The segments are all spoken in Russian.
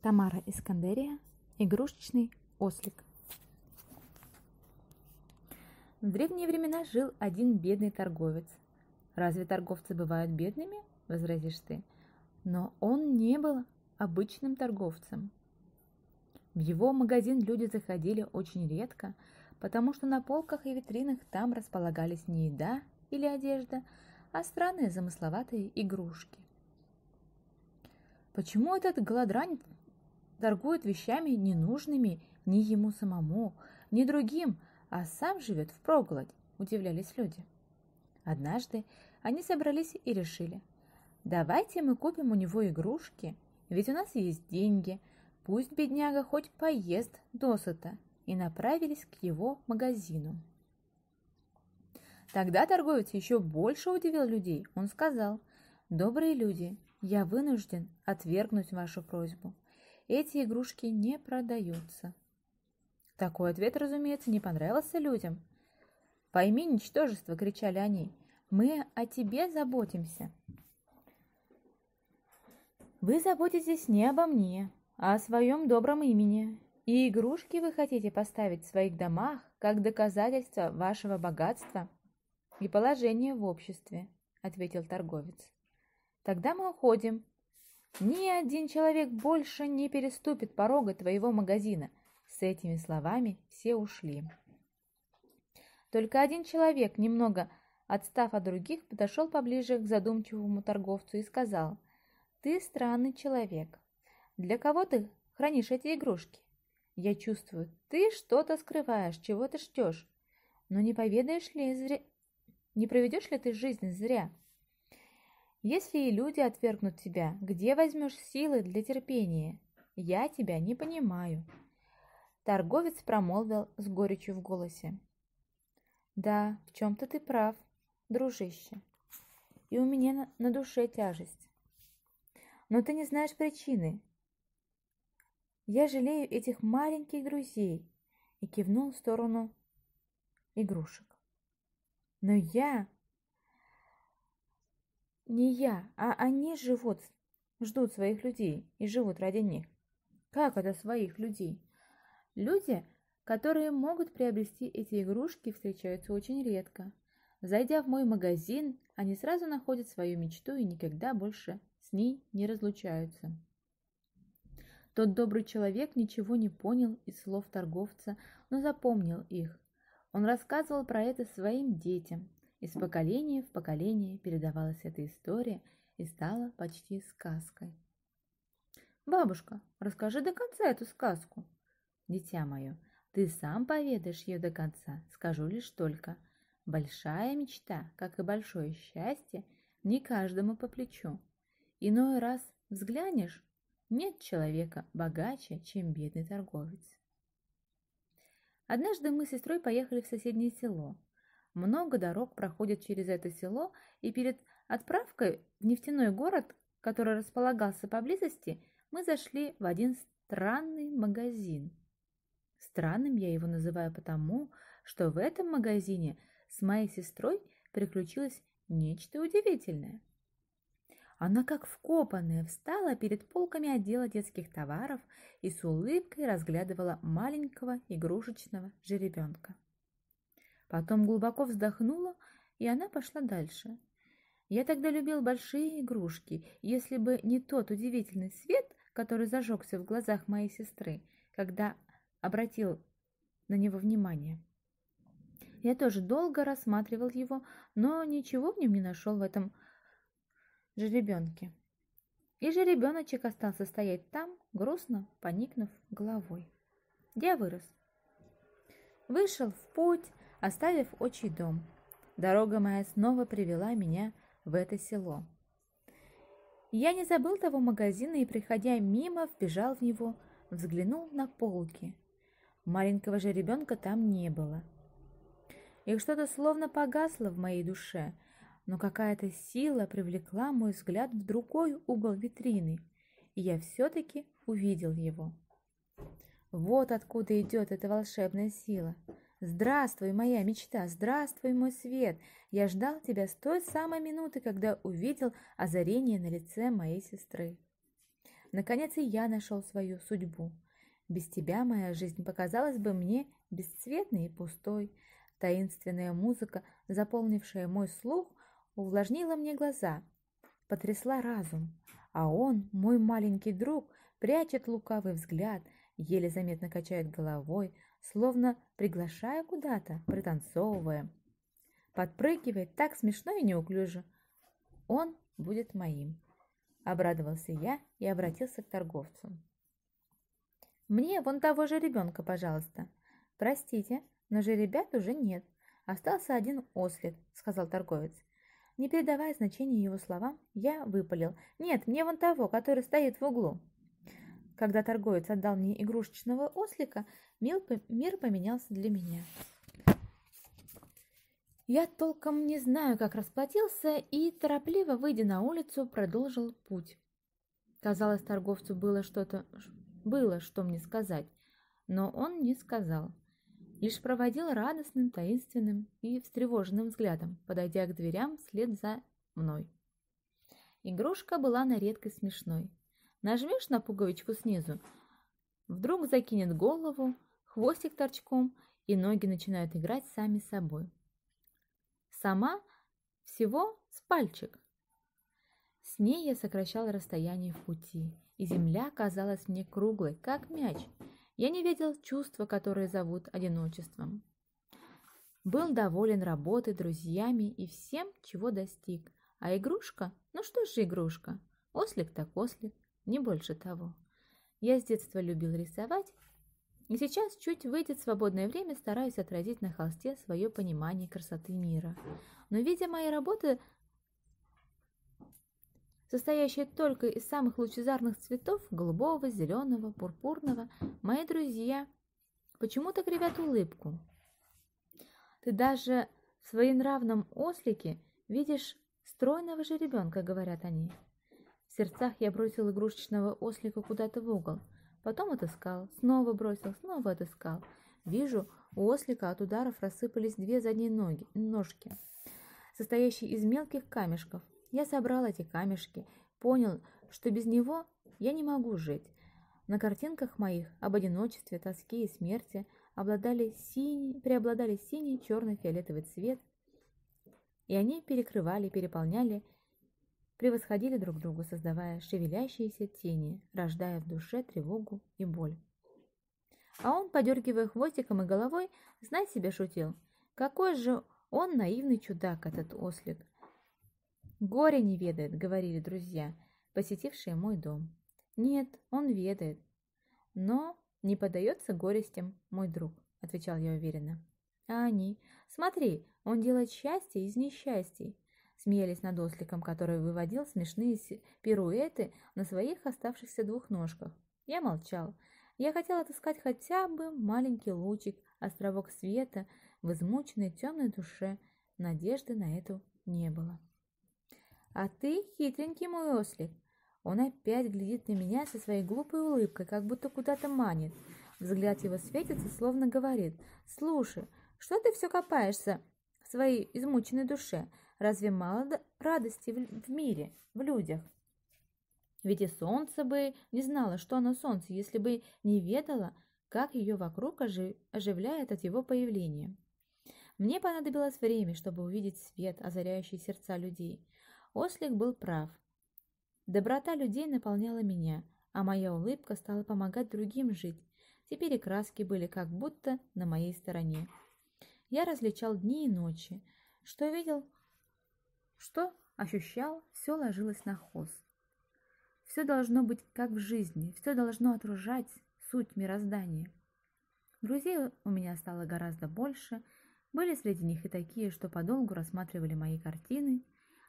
Тамара Искандерия. Игрушечный ослик. В древние времена жил один бедный торговец. Разве торговцы бывают бедными, возразишь ты? Но он не был обычным торговцем. В его магазин люди заходили очень редко, потому что на полках и витринах там располагались не еда или одежда, а странные замысловатые игрушки. Почему этот голодрань торгует вещами ненужными ни ему самому, ни другим, а сам живет впроголодь, удивлялись люди. Однажды они собрались и решили: давайте мы купим у него игрушки, ведь у нас есть деньги, пусть бедняга хоть поест досыта, и направились к его магазину. Тогда торговец еще больше удивил людей. Он сказал: добрые люди, я вынужден отвергнуть вашу просьбу. Эти игрушки не продаются. Такой ответ, разумеется, не понравился людям. «Пойми, ничтожество!» — кричали они. «Мы о тебе заботимся. Вы заботитесь не обо мне, а о своем добром имени. И игрушки вы хотите поставить в своих домах как доказательство вашего богатства и положения в обществе», — ответил торговец. «Тогда мы уходим. Ни один человек больше не переступит порога твоего магазина». С этими словами все ушли. Только один человек, немного отстав от других, подошел поближе к задумчивому торговцу и сказал: «Ты странный человек. Для кого ты хранишь эти игрушки? Я чувствую, ты что-то скрываешь, чего ты ждешь. Но не поведаешь ли не проведешь ли ты жизнь зря? Если и люди отвергнут тебя, где возьмешь силы для терпения? Я тебя не понимаю». Торговец промолвил с горечью в голосе: «Да, в чем-то ты прав, дружище, и у меня на душе тяжесть. Но ты не знаешь причины. Я жалею этих маленьких друзей», и кивнул в сторону игрушек. «Но не я, а они ждут своих людей и живут ради них». «Как это своих людей?» «Люди, которые могут приобрести эти игрушки, встречаются очень редко. Зайдя в мой магазин, они сразу находят свою мечту и никогда больше с ней не разлучаются». Тот добрый человек ничего не понял из слов торговца, но запомнил их. Он рассказывал про это своим детям. Из поколения в поколение передавалась эта история и стала почти сказкой. «Бабушка, расскажи до конца эту сказку». «Дитя мое, ты сам поведаешь ее до конца, скажу лишь только. Большая мечта, как и большое счастье, не каждому по плечу. Иной раз взглянешь, нет человека богаче, чем бедный торговец». Однажды мы с сестрой поехали в соседнее село. Много дорог проходят через это село, и перед отправкой в нефтяной город, который располагался поблизости, мы зашли в один странный магазин. Странным я его называю потому, что в этом магазине с моей сестрой приключилось нечто удивительное. Она, как вкопанная, встала перед полками отдела детских товаров и с улыбкой разглядывала маленького игрушечного жеребенка. Потом глубоко вздохнула, и она пошла дальше. Я тогда любил большие игрушки, если бы не тот удивительный свет, который зажегся в глазах моей сестры, когда обратил на него внимание. Я тоже долго рассматривал его, но ничего в нем не нашел, в этом жеребенке. И жеребеночек остался стоять там, грустно поникнув головой. Я вырос. Вышел в путь, оставив отчий дом. Дорога моя снова привела меня в это село. Я не забыл того магазина и, приходя мимо, вбежал в него, взглянул на полки. Маленького жеребенка там не было. И что-то словно погасло в моей душе, но какая-то сила привлекла мой взгляд в другой угол витрины, и я все-таки увидел его. Вот откуда идет эта волшебная сила. Здравствуй, моя мечта, здравствуй, мой свет. Я ждал тебя с той самой минуты, когда увидел озарение на лице моей сестры. Наконец и я нашел свою судьбу. Без тебя моя жизнь показалась бы мне бесцветной и пустой. Таинственная музыка, заполнившая мой слух, увлажнила мне глаза, потрясла разум. А он, мой маленький друг, прячет лукавый взгляд, еле заметно качает головой, словно приглашая куда-то, пританцовывая. Подпрыгивает так смешно и неуклюже. Он будет моим. Обрадовался я и обратился к торговцу. «Мне вон того же ребенка, пожалуйста». «Простите, но же ребят уже нет. Остался один ослик», — сказал торговец. Не передавая значения его словам, я выпалил. «Нет, мне вон того, который стоит в углу». Когда торговец отдал мне игрушечного ослика, мир поменялся для меня. Я толком не знаю, как расплатился, и, торопливо выйдя на улицу, продолжил путь. Казалось, торговцу было что мне сказать, но он не сказал. Лишь проводил радостным, таинственным и встревоженным взглядом, подойдя к дверям вслед за мной. Игрушка была на редкость смешной. Нажмешь на пуговичку снизу, вдруг закинет голову, хвостик торчком, и ноги начинают играть сами собой. Сама всего с пальчик. С ней я сокращал расстояние в пути, и земля казалась мне круглой, как мяч. Я не видел чувства, которые зовут одиночеством. Был доволен работой, друзьями и всем, чего достиг. А игрушка? Ну что же игрушка? Ослик так ослик, не больше того. Я с детства любил рисовать, и сейчас, чуть выйдет свободное время, стараюсь отразить на холсте свое понимание красоты мира. Но, видя мои работы, состоящие только из самых лучезарных цветов, голубого, зеленого, пурпурного, мои друзья почему-то кривят улыбку. «Ты даже в своенравном ослике видишь стройного же ребенка», — говорят они. В сердцах я бросил игрушечного ослика куда-то в угол. Потом отыскал, снова бросил, снова отыскал. Вижу, у ослика от ударов рассыпались две задние ножки, состоящие из мелких камешков. Я собрал эти камешки, понял, что без него я не могу жить. На картинках моих об одиночестве, тоске и смерти преобладали синий, черный, фиолетовый цвет, и они перекрывали, переполняли, превосходили друг друга, создавая шевелящиеся тени, рождая в душе тревогу и боль. А он, подергивая хвостиком и головой, знай себе, шутил. Какой же он наивный чудак, этот ослик. «Горе не ведает», — говорили друзья, посетившие мой дом. «Нет, он ведает, но не поддается горестям, мой друг», — отвечал я уверенно. А они: «Смотри, он делает счастье из несчастий», смеялись над осликом, который выводил смешные пируэты на своих оставшихся двух ножках. Я молчал. Я хотел отыскать хотя бы маленький лучик, островок света в измученной темной душе. Надежды на эту не было. «А ты хитренький мой ослик!» Он опять глядит на меня со своей глупой улыбкой, как будто куда-то манит. Взгляд его светится, словно говорит: «Слушай, что ты все копаешься в своей измученной душе? Разве мало радости в мире, в людях? Ведь и солнце бы не знало, что оно солнце, если бы не ведало, как ее вокруг оживляет от его появления. Мне понадобилось время, чтобы увидеть свет, озаряющий сердца людей. Ослик был прав. Доброта людей наполняла меня, а моя улыбка стала помогать другим жить. Теперь и краски были как будто на моей стороне. Я различал дни и ночи. Что видел, что ощущал, все ложилось на холст. Все должно быть как в жизни, все должно отражать суть мироздания. Друзей у меня стало гораздо больше. Были среди них и такие, что подолгу рассматривали мои картины.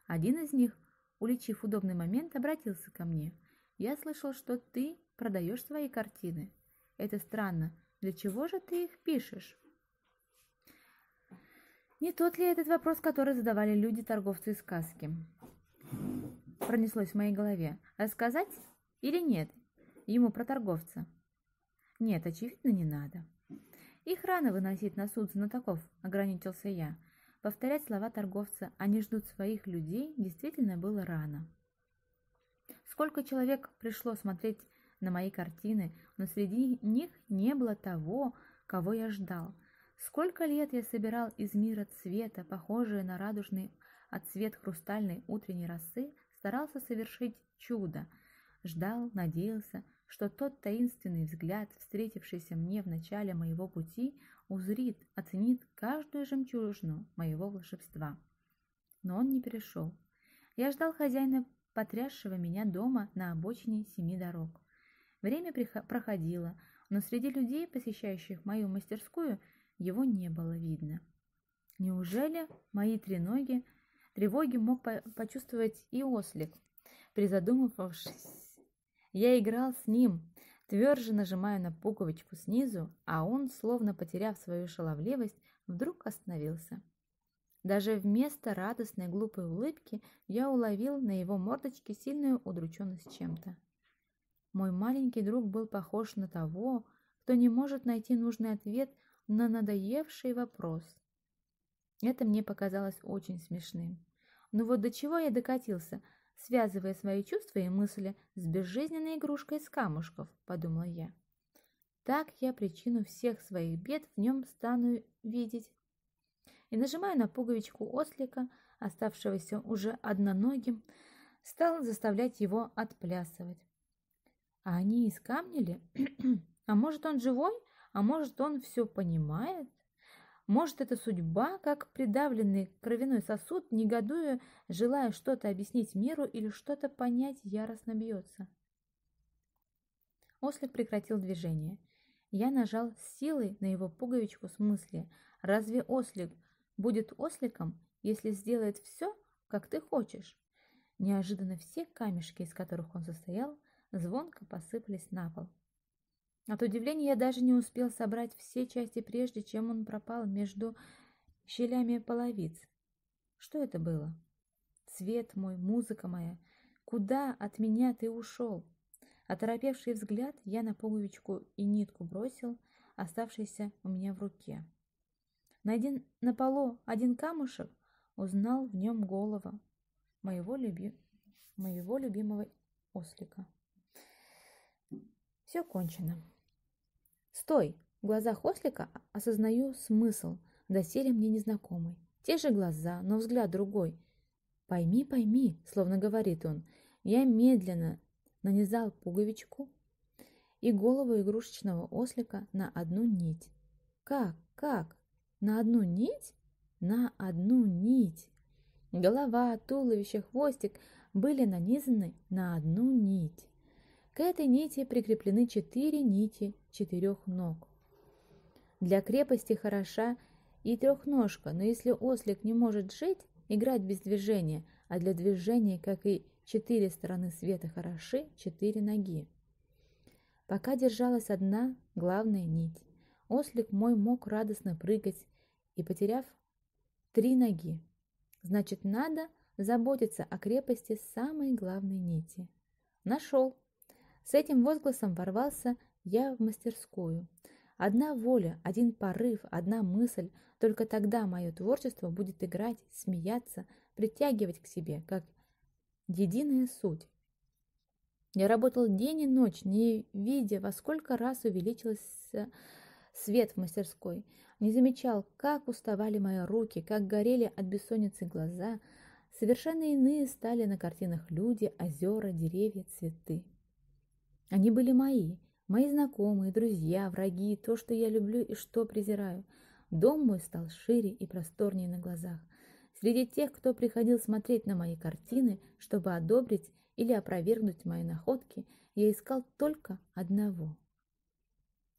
Один из них, уличив удобный момент, обратился ко мне. «Я слышал, что ты продаешь свои картины. Это странно. Для чего же ты их пишешь?» Не тот ли этот вопрос, который задавали люди-торговцы из сказки? Пронеслось в моей голове. Рассказать или нет ему про торговца? Нет, очевидно, не надо. Их рано выносить на суд знатоков, ограничился я. Повторять слова торговца «они ждут своих людей» действительно было рано. Сколько человек пришло смотреть на мои картины, но среди них не было того, кого я ждал. Сколько лет я собирал из мира цвета, похожие на радужный отцвет хрустальной утренней росы, старался совершить чудо, ждал, надеялся, что тот таинственный взгляд, встретившийся мне в начале моего пути, узрит, оценит каждую жемчужину моего волшебства. Но он не пришел. Я ждал хозяина, потрясшего меня дома на обочине 7 дорог. Время проходило, но среди людей, посещающих мою мастерскую, его не было видно. Неужели мои тревоги мог почувствовать и ослик? Призадумавшись, я играл с ним, тверже нажимая на пуговичку снизу, а он, словно потеряв свою шаловливость, вдруг остановился. Даже вместо радостной глупой улыбки я уловил на его мордочке сильную удрученность чем-то. Мой маленький друг был похож на того, кто не может найти нужный ответ на надоевший вопрос. Это мне показалось очень смешным. Но вот до чего я докатился, связывая свои чувства и мысли с безжизненной игрушкой из камушков, подумал я. Так я причину всех своих бед в нем стану видеть. И, нажимая на пуговичку ослика, оставшегося уже одноногим, стал заставлять его отплясывать. А они из камня ли? А может, он живой? А может, он все понимает? Может, это судьба, как придавленный кровяной сосуд, негодуя, желая что-то объяснить миру или что-то понять, яростно бьется. Ослик прекратил движение. Я нажал с силой на его пуговичку с мыслью: разве ослик будет осликом, если сделает все, как ты хочешь? Неожиданно все камешки, из которых он состоял, звонко посыпались на пол. От удивления я даже не успел собрать все части, прежде чем он пропал между щелями половиц. Что это было? Цвет мой, музыка моя, куда от меня ты ушел? Оторопевший взгляд я на пуговичку и нитку бросил, оставшийся у меня в руке. Найдя на полу один камушек, узнал в нем голову моего любимого ослика. Все кончено. Стой! В глазах ослика осознаю смысл, доселе мне незнакомый. Те же глаза, но взгляд другой. Пойми, пойми, словно говорит он. Я медленно нанизал пуговичку и голову игрушечного ослика на одну нить. Как? На одну нить? На одну нить. Голова, туловище, хвостик были нанизаны на одну нить. К этой нити прикреплены 4 нити 4 ног. Для крепости хороша и трехножка, но если ослик не может жить, играть без движения, а для движения, как и 4 стороны света, хороши 4 ноги. Пока держалась одна главная нить, ослик мой мог радостно прыгать и потеряв 3 ноги. Значит, надо заботиться о крепости самой главной нити. Нашел. С этим возгласом ворвался я в мастерскую. Одна воля, один порыв, одна мысль, только тогда мое творчество будет играть, смеяться, притягивать к себе, как единая суть. Я работал день и ночь, не видя, во сколько раз увеличился свет в мастерской. Не замечал, как уставали мои руки, как горели от бессонницы глаза. Совершенно иные стали на картинах люди, озера, деревья, цветы. Они были мои знакомые, друзья, враги, то, что я люблю и что презираю. Дом мой стал шире и просторнее на глазах. Среди тех, кто приходил смотреть на мои картины, чтобы одобрить или опровергнуть мои находки, я искал только одного.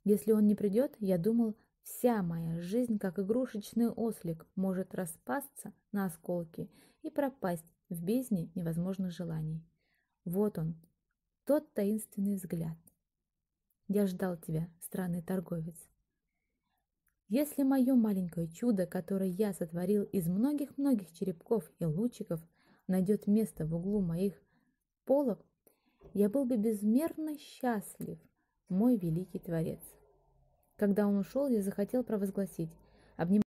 Если он не придет, я думал, вся моя жизнь, как игрушечный ослик, может распасться на осколки и пропасть в бездне невозможных желаний. Вот он, тот таинственный взгляд. Я ждал тебя, странный торговец. Если мое маленькое чудо, которое я сотворил из многих-многих черепков и лучиков, найдет место в углу моих полов, я был бы безмерно счастлив, мой великий Творец. Когда он ушел, я захотел провозгласить: обнимая